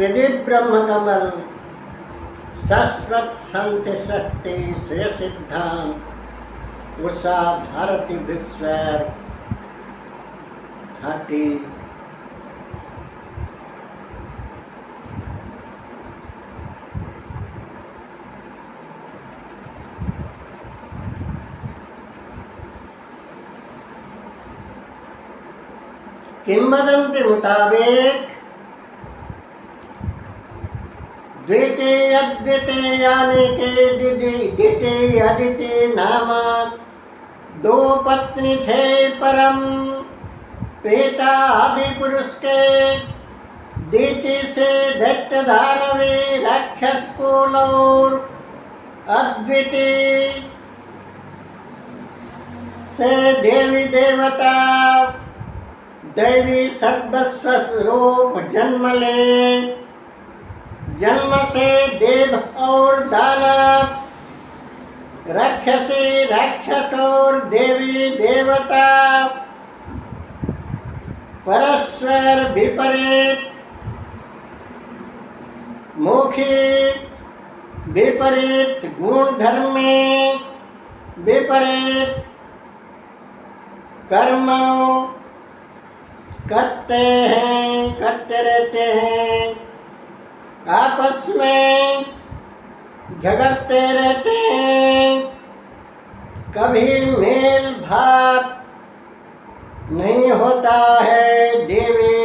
हृदय ब्रह्म कमल शाश्वत शांति शक्ति श्रेय सिद्धांत उषा भारती विश्वर 30 किंवदंती मुताबिक द्वितीय अद्वितीय यानी के द्वितीय अदिति नामक 2 पत्नी थे। परम पिता आदि पुरुष के द्वितीय से दैत्य दानवी राक्षस कुल और अद्वितीय से देवी देवता दैवी सर्वस्व रूप जन्म ले। जन्म से देव और दानव राक्षसी राक्षस और देवी देवता परस्पर विपरीत मुखी विपरीत गुण धर्म में विपरीत कर्म करते रहते हैं। आपस में झगड़ते रहते हैं। कभी मेल भाव नहीं होता है। देवी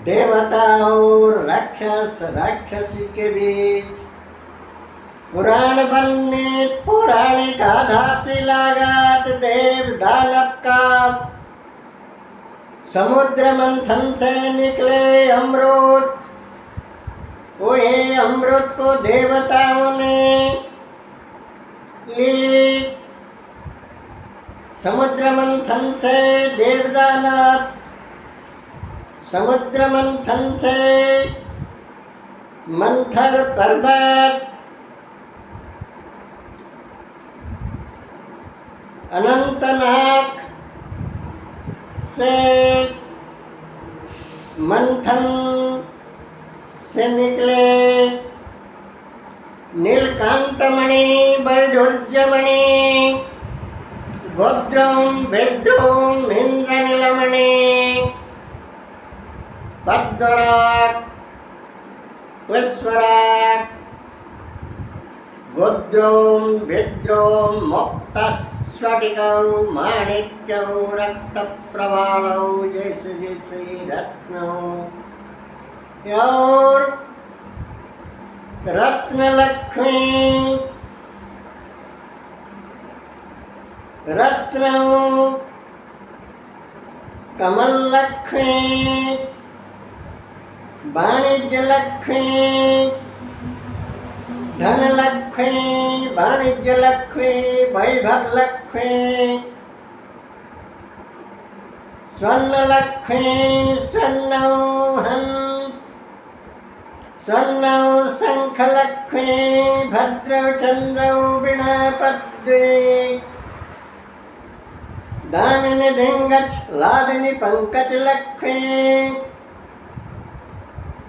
देवता और राक्षस राक्षसी के बीच पुराण बनने पौराणिक आधासी लागत देव दानव का समुद्र मंथन से निकले अमृत। वही अमृत को देवताओं ने ली। समुद्र मंथन से देवदानव समुद्र मंथन से मंथर पर्वत अनंतनाग से मंथन से निकले नीलकांतमणि वैडूर्यमणि गोद्रोम वेद्रोम इंद्रनीलमणि पद्मराग पुष्पराग गोद्रोम वेद्रोम मुक्ता स्फटिकौ माणिक्यौ रक्त प्रवालौ जैसे जैसे रत्नों और रत्न लक्ष्मी रत्नों कमल लक्ष्मी वाणिज्य लक्ष्मी धन लक्ष्मी वाणिज्य लक्ष्मी वैभव लक्ष्मी स्वर्ण लक्ष्मी स्वर्ण शंख लक्ष्मी भद्र चंद्र वीणा पद्मे दामिनी धिंगच लादिनी पंकज लक्ष्मी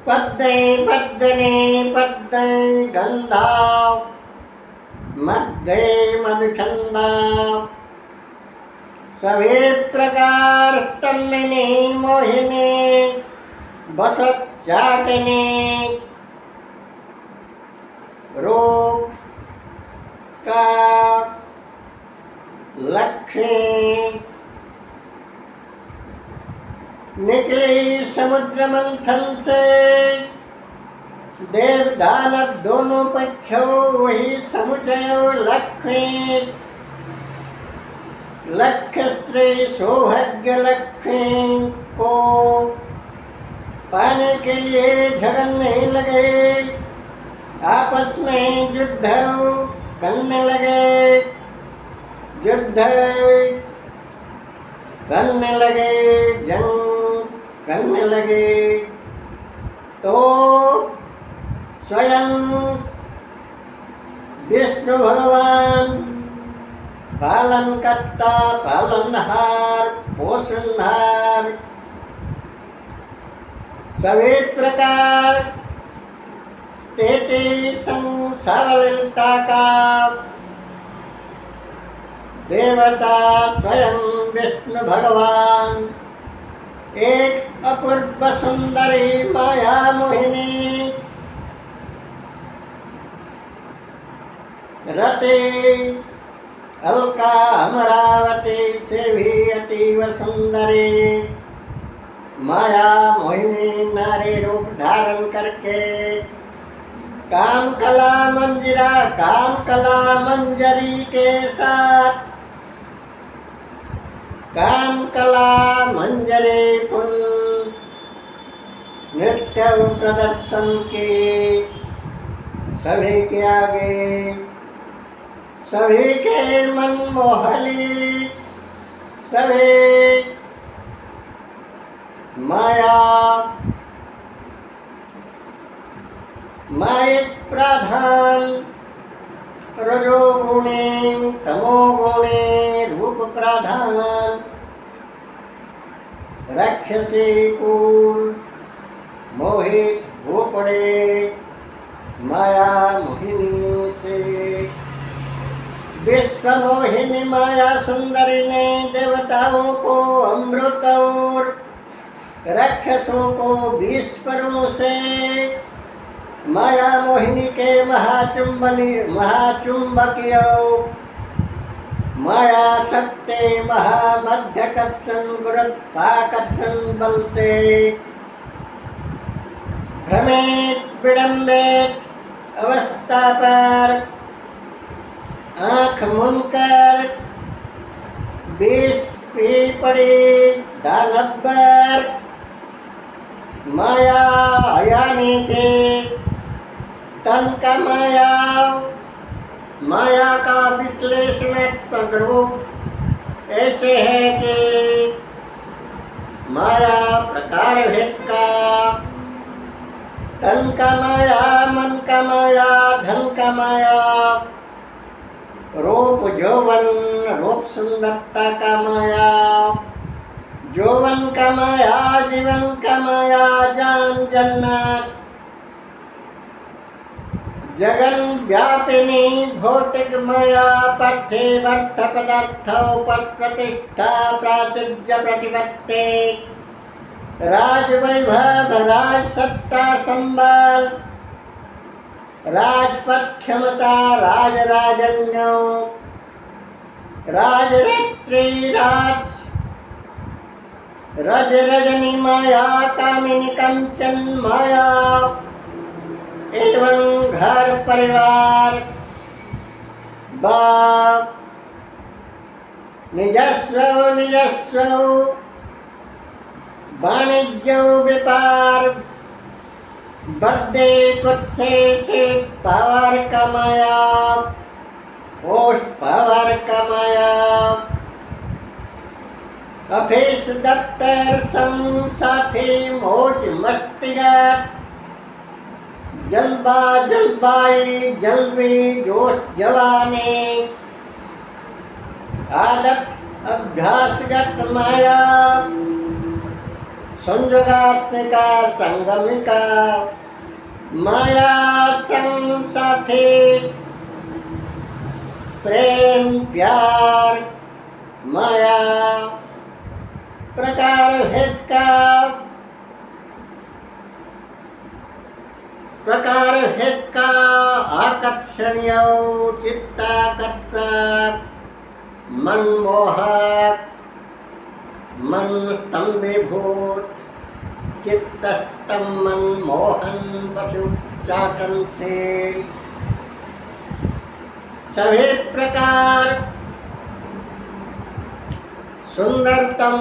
पद्मे पद्मिनी पद्मे गंधा मध्ये मधुचंदा सभी प्रकार स्तंभिनी मोहिनी बसत चाटनी रूप का लक्ष्मी निकली समुद्र मंथन से। देव दानव दोनों पक्षों वही समुचय लक्ष्मी लक्ष्य श्री सौभाग्य लक्ष्मी को पाने के लिए झगड़ने लगे। आपस में युद्ध करने लगे जंग करने लगे तो स्वयं विष्णु भगवान पालनकर्ता पालनहार पोषणहार सभी प्रकार स्थिति संसावलता का देवता स्वयं विष्णु भगवान, एक अपूर्व सुंदरी माया मोहिनी, रति अलका अमरावती से भी अतीव सुंदरी माया मोहिनी नारी रूप धारण करके काम कला मंजरी के साथ काम कला मंजरी पुन नृत्य प्रदर्शन की सभी के आगे, सभी के मन मोहली, सभी मायिक प्रधान रजोगुणे तमोगुणे रूप प्रधान राक्षसी कुल मोहित हो पड़े माया मोहिनी से। विश्व मोहिनी माया सुंदरी ने देवताओं को अमृत और राक्षसों को 20 परों से माया मोहिनी के महाचुंबकीय माया शक्ति महामध्यकर्षण गुरुत्वाकर्षण बल से भ्रमित विडंबित अवस्था पर आँख मुनकर 20 पी पड़ी दानवर माया यानी के तन का माया का विश्लेषणात्मक रूप ऐसे है कि माया प्रकार भेद का तन का माया, मन का माया, धन का माया, रूप जौवन रूप सुंदरता का माया, जौवन का माया, जीवन का माया, जान जन्नत जगन व्यापिनी भौतिक माया, पार्थिवर्थ पदार्थों पर प्रतिष्ठा प्राचुर्य प्रतिपत्ति, राज वैभव राज सत्ता संबल, राजपद क्षमता राज राजन्य, राजरत्री राज रज रजनी माया, कामिनी कंचन माया एवं घर परिवार बाप निजस्व वाणिज्य व्यापार बर्थडे कुछ से पावर कमाया, पोस्ट पावर कमाया, ऑफिस दफ्तर संग साथी मौज मस्तीगत जलबाई जलवी जोश जवानी, आदत अभ्यासगत माया, संयोगात्मिका संगमिका माया, संग साथी प्रेम प्यार माया, प्रकार भेद का आकर्षणीय चित्ताकर्षक मनमोहक मन स्तंभीभूत चित्तस्तम मनमोहन वसुचाटनशील सभी प्रकार सुंदरतम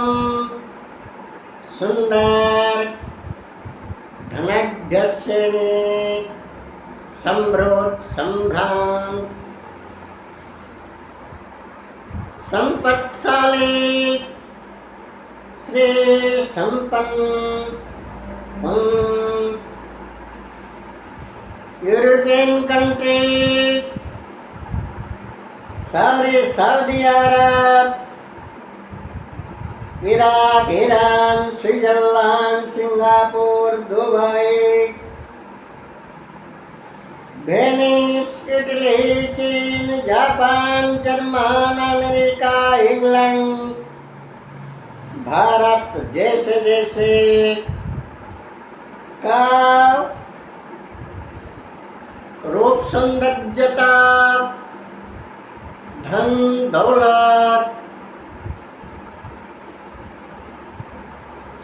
सुंदर धनाढ्यश्रेणी संभ्रोत संभ्रांत संपत्शाली श्री संपन्न यूरोपियन कंट्री सारी Saudi Arab Iraq, Iran, Switzerland, Singapore, Dubai, Venice, Italy, चीन, Japan, German, America, England, Bharat जैसे जैसे का रूप सौंदर्यता, धन दौलत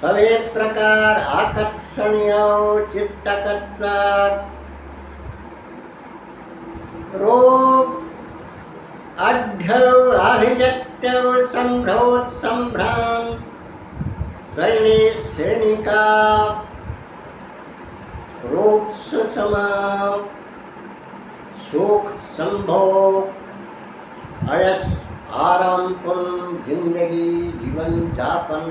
सभी प्रकार आकर्षणीय चित्ताकर्षक रूप आढ्यव आभिजत्यव संभ्रोत संभ्रांत शैली श्रेणी का रूप सुषमा सुख संभोग अयस आराम पूर्ण जिंदगी जीवन जापन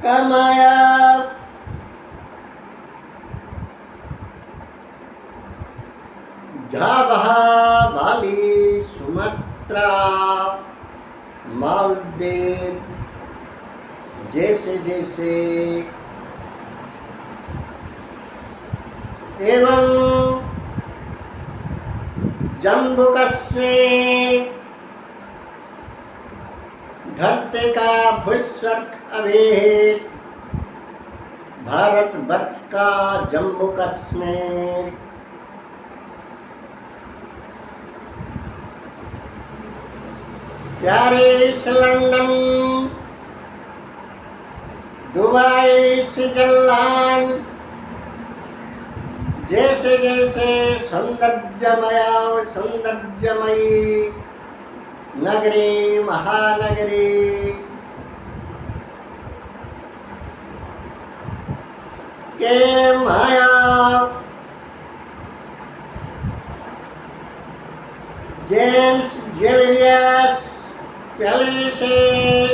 कमाया जाभा, बाली, सुमात्रा, मालदीव जैसे जैसे एवं जम्मू कश्मीर धरती का भूस्वर्ग अभिहित भारत वर्ष का Jammu Kashmir Paris, London, Dubai, Switzerland जैसे जैसे सौंदर्यमयी नगरी महानगरी के माया जेम्स जुलियस पैलेसेस,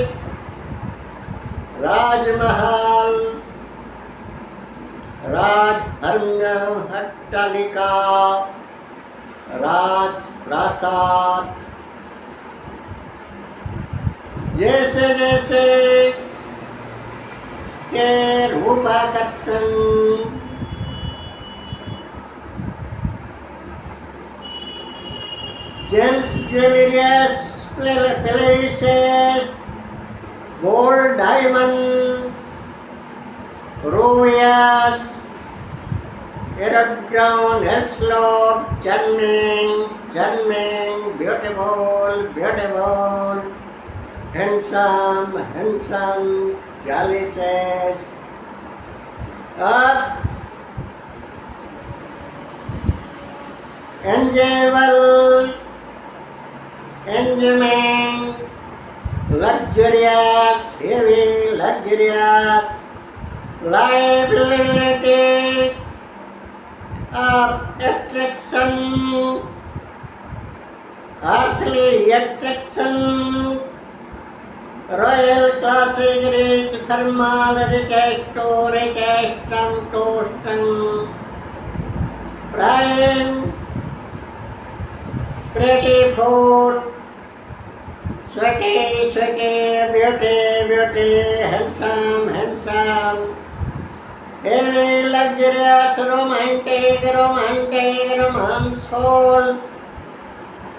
राजमहल, राजहरण्य अट्टालिका, राजप्रासाद जैसे जैसे के रूपाकर्षण gems jewels palaces, gold diamond, rubies, एरोड्रॉन, हेल्सलॉट, charming, beautiful, handsome, delicious, earth, enjoyable, enjoyment, luxurious, heavy, luxurious, liability, attraction, earthly attraction, royal, classic, rich, formal, richest, toasting, prime, pretty food, sweaty, beauty, handsome, heavy, luxurious, romantic, romanceful,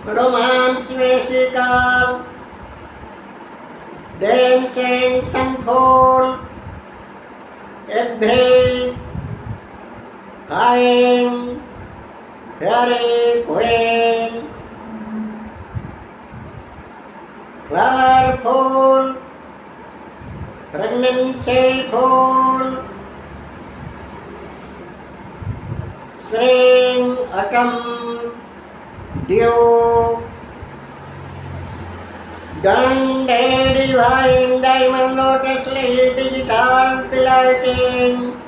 romance, musical, dancing, soulful, every, kind, fairy, queen, flowerful, pregnancy-ful, spring, autumn, dew, Dundee, divine, diamond, lotus leaf, digital, delighting,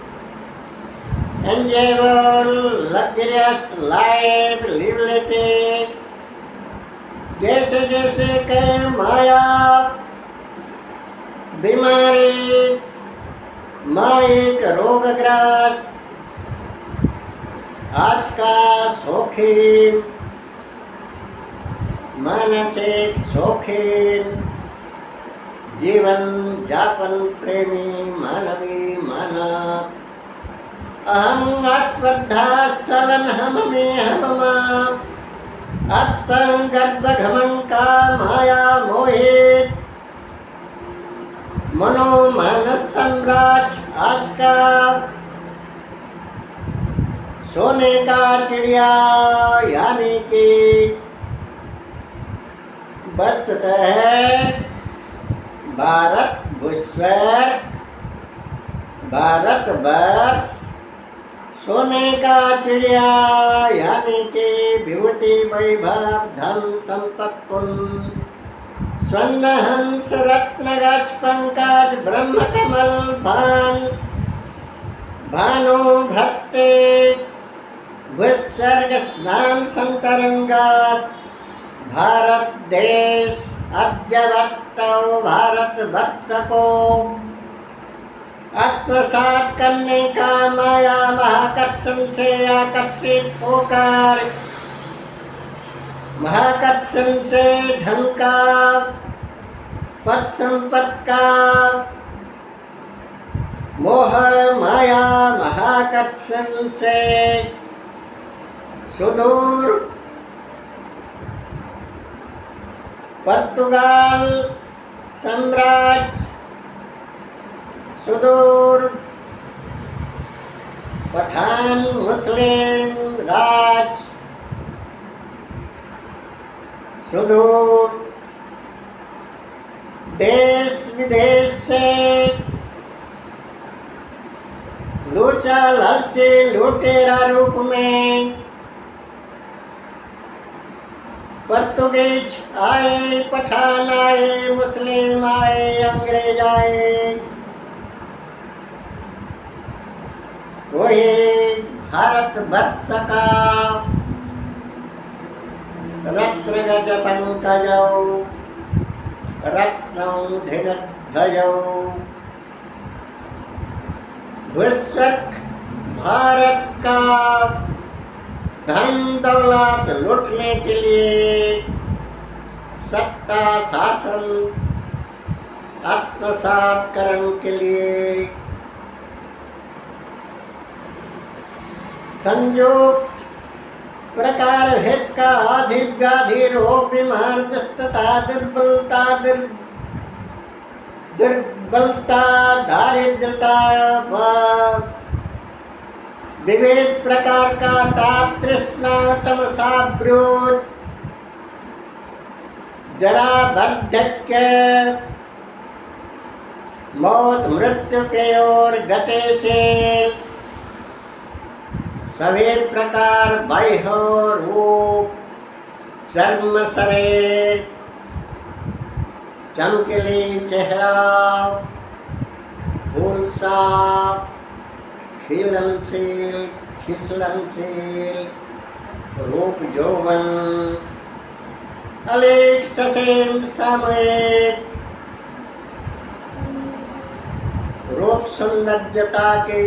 enjoyable, luxurious, life, livability, जैसे जैसे के माया, बीमारी, mic, रोगग्रस्त, आज का शौकीन, मानसिक शौकीन, जीवन यापन प्रेमी मानवी माना अहं स्पर्धा स्वलन हम में हम गर्भ घमन का माया मोहित मनोमानस साम्राज्य आज का सोने का चिड़िया यानी कि बरतता है भारत भूस्वर भारतवर्ष सोने का चिड़िया यानी कि विभूति वैभव धन संपत्ति पुण्य स्वर्ण हंस रत्न गज पंकज ब्रह्म कमल भानु भरते भूस्वर्ग स्नान संतरंगात भारत देश अर्जवर्तौ भारत वर्ष को आत्मसात करने का माया महाकर्षण से आकर्षित होकर महाकर्षण से धन का पद संपत्ति का मोह माया महाकर्षण से सुदूर पुर्तगाल साम्राज्य सुदूर पठान मुस्लिम राज सुदूर देश विदेश से लूचा लालची लुटेरा रूप में पुर्तगीज आए पठान आए मुस्लिम आए अंग्रेज आए वही भारत वर्ष का रत्न गज पंकजौ रत्नौ धिनध्वजौ भूस्वर्ग भारत का धन दौलत लूटने के लिए सत्ता शासन आत्मसात करने के लिए संयुक्त प्रकार भेद का आधि व्याधि रोग बीमार दुष्टता दुर्बलता दारिद्रता व विविध प्रकार का ताप तृष्णा तमसा ब्रोध जरा वार्धक्य मौत मृत्यु के ओर गतिशील सभी प्रकार बाह्य रूप चर्म शरीर चमकीली चेहरा फूल साफ खिलनशील खिसलनशील रूप यौवन अलेख ससेम सामयिक रूप सौंदर्यता के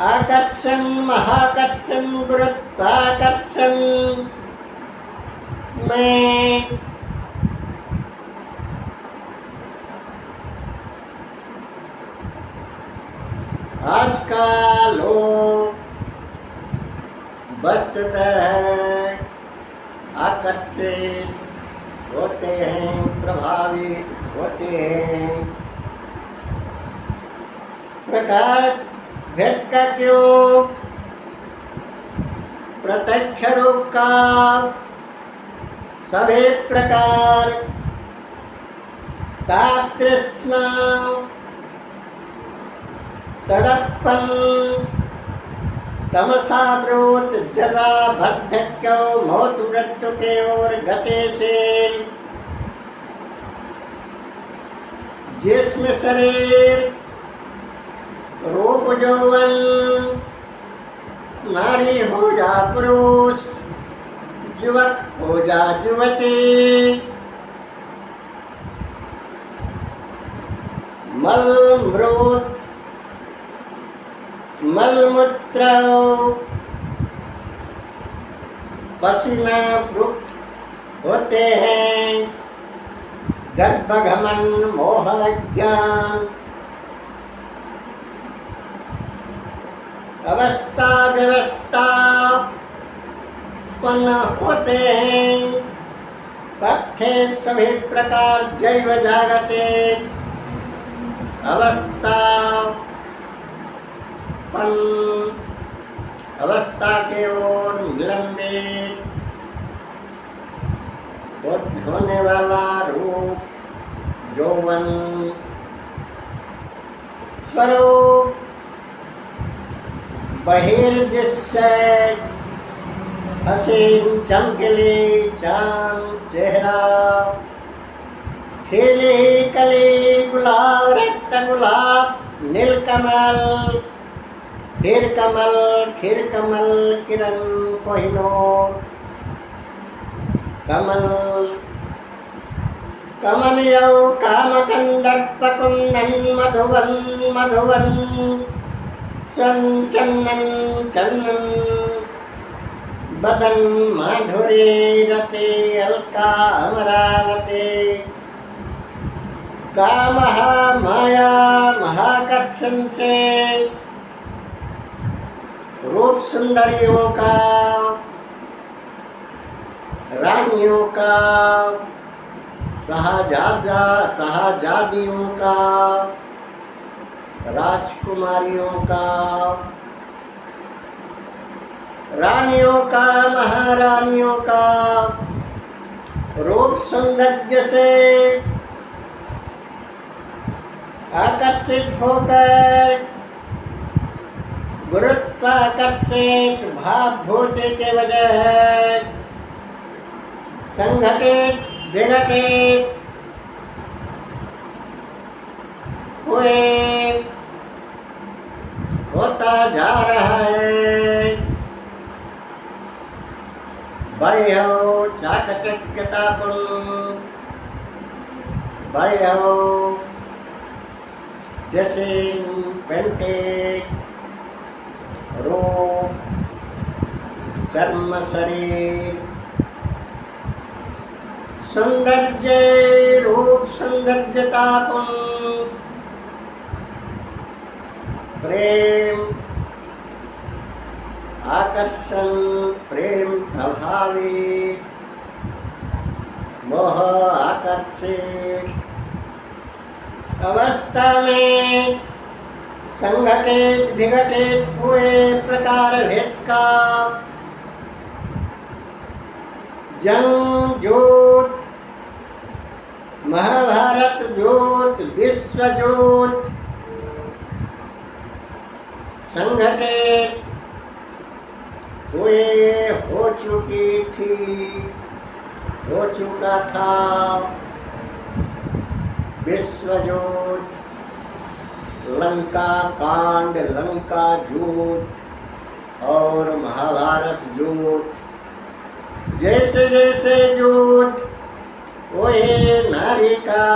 आकर्षण महाकर्षण गुरुत्वाकर्षण में आज का लोग बचते हैं आकर्षित होते हैं प्रभावित होते हैं प्रकार भेद का क्यों प्रत्यक्ष रूप का सभी प्रकार ताप तृष्णा तड़पन तमसावृत जरा वार्धक्य मौत मृत्यु के ओर गतिशील जिसमें शरीर रूप यौवन नारी हो जा पुरुष युवक हो जा युवती मल मृत मलमूत्र पसीना वृक्ष होते हैं गर्भघमन मोह ज्ञान। अवस्था व्यवस्था उत्पन्न होते हैं पथे सभी प्रकार जैव जागते। अवस्था अवस्था के ओर विलंबित होने वाला रूप यौवन स्वरूप बहिर्दृश्य हसीन चमकीली चांद चेहरा खिली कली गुलाब रक्त गुलाब नीलकमल खीर कमल किरण कोहिनूर कमल कमलयौ कामकंदर्प कुंदन मधुवन मधुवन चंदन चंदन बदन माधुरी रते अलका अमरावती कामः माया महाकर्षण से रूप सुंदरियों का रानियों का शाहजादियों का राजकुमारियों का रानियों का महारानियों का रूप सौंदर्य से आकर्षित होकर गुरुत्वाकर्षित भावभूति के वजह संघटित विघटित हुए होता जा रहा है। वैभव चाकचक्यतापूर्ण वैभव जैसे पेंटेड रूप चर्म शरीर सौंदर्य रूप सौंदर्यतापूर्ण प्रेम आकर्षण प्रेम प्रभावित मोह आकर्षित अवस्था में संघटित विघटित हुए प्रकार भेद का जंग ज्योत महाभारत ज्योत विश्व ज्योत संघटित हुए हो चुकी थी हो चुका था विश्व ज्योत लंका कांड लंका ज्योत और महाभारत ज्योत जैसे जैसे ज्योत वही नारी का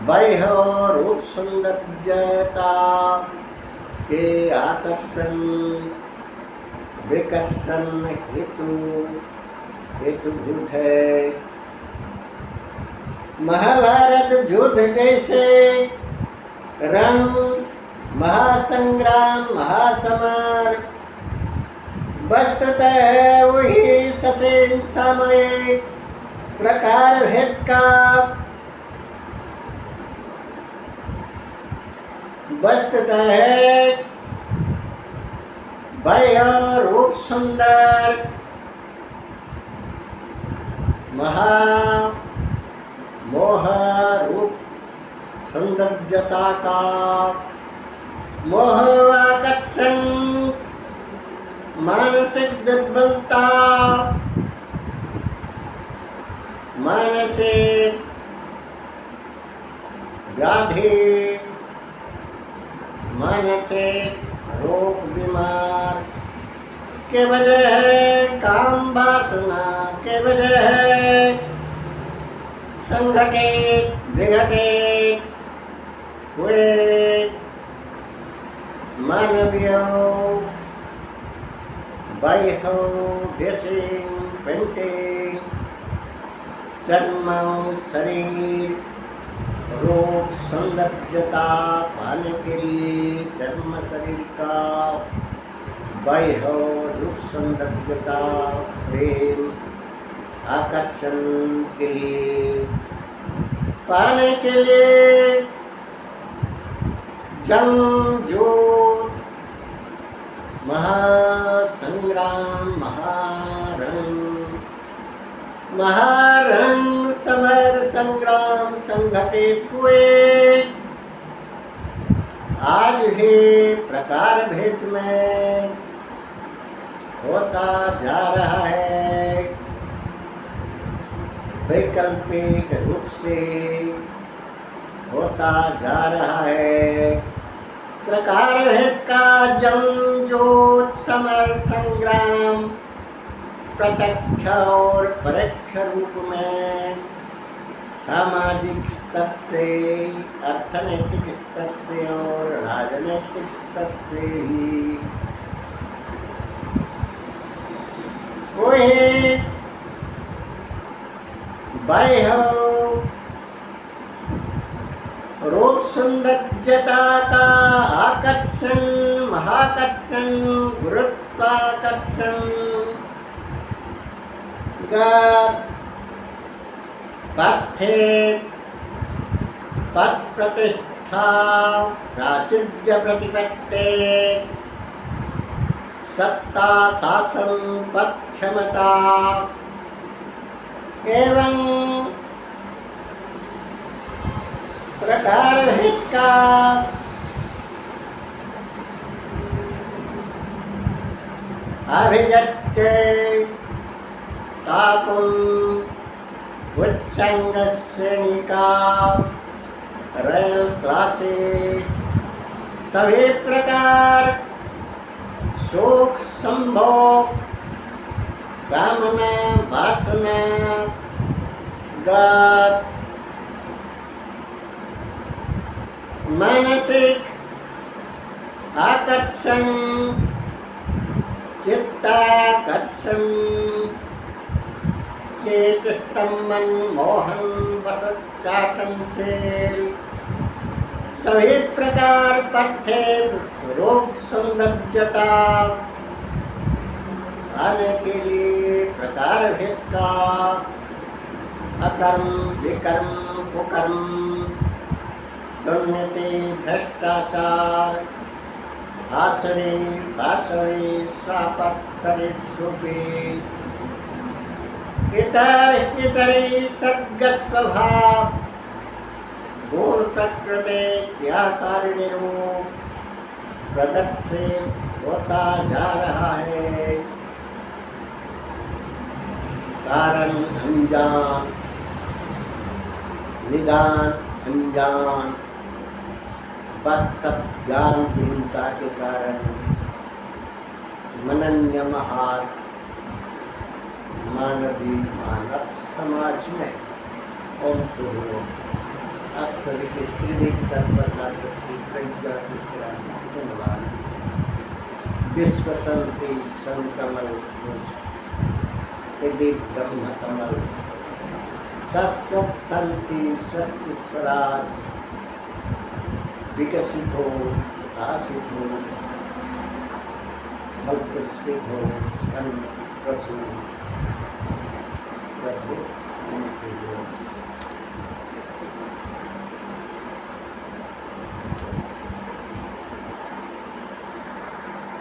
वैभव रूप सौंदर्यता के आकर्षण विकर्षण हेतुभूत है। महाभारत युद्ध जैसे रंग महासंग्राम महासमर वस्तुतः वही ससेन सामयिक प्रकार भेद का वस्तुतः वैभव रूप सुंदर महा मोह रूप सौंदर्यता का मोह आकर्षण मानसिक दुर्बलता मानसिक व्याधि मानसिक रोग बीमार के वजह है काम वासना के वजह है संगठित विघटित हुए मानवीय वैभव ड्रेसिंग पेंटिंग चर्म शरीर रूप सौंदर्यता पाने के लिए चर्म शरीर का, बाह्य रूप सौंदर्यता प्रेम आकर्षण के लिए पाने के लिए जंग जोत महासंग्राम महारण समर संग्राम संघटित हुए। आज भी प्रकार भेद में होता जा रहा है, वैकल्पिक रूप से होता जा रहा है। प्रकार भेद का जंग जोत समर संग्राम प्रत्यक्ष और परोक्ष रूप में सामाजिक स्तर से, अर्थनैतिक स्तर से और राजनीतिक स्तर से भी वही बाह्य रूप सौंदर्यता का आकर्षण महाकर्षण गुरुत्वाकर्षण पार्थिव पद प्रतिष्ठा प्राचुर्य प्रतिपत्ति सत्ता शासन पद क्षमता एवं प्रकार भेद का अभिजात्य तापुन उच्चांग श्रेणी का रॉयल क्लासिक सभी प्रकार सुख संभोग कामना वासना गत मानसिक आकर्षण चित्ताकर्षण चेत स्तंभन मोहन वसोच्चाटनशील सभी प्रकार पार्थिव रूप सौंदर्यता आने के लिए प्रकार भेद का अकर्म विकर्म कुकर्म दुर्नीति भ्रष्टाचार आसुरी बासुरी स्वापत सरिस्वरूपी इतरी सर्ग स्वभाव गुण प्रकृति क्रियाकारिणी रूप प्रदर्शित होता जा रहा है। कारण अनजान निदान अनजान वास्तव ज्ञानहीनता के कारण मनन्य महार्थ मानवीय मानव समाज में ओम आप सभी के त्रिदिक तत्वशास्त्री प्रज्ञा धन्यवाद। विश्व शांति संकमल ब्रह्म कमल शाश्वत शांति स्वस्ति स्वराज विकसित हो प्रकाशित हो फलपुष्पित हो स्वयं प्रसून प्रभु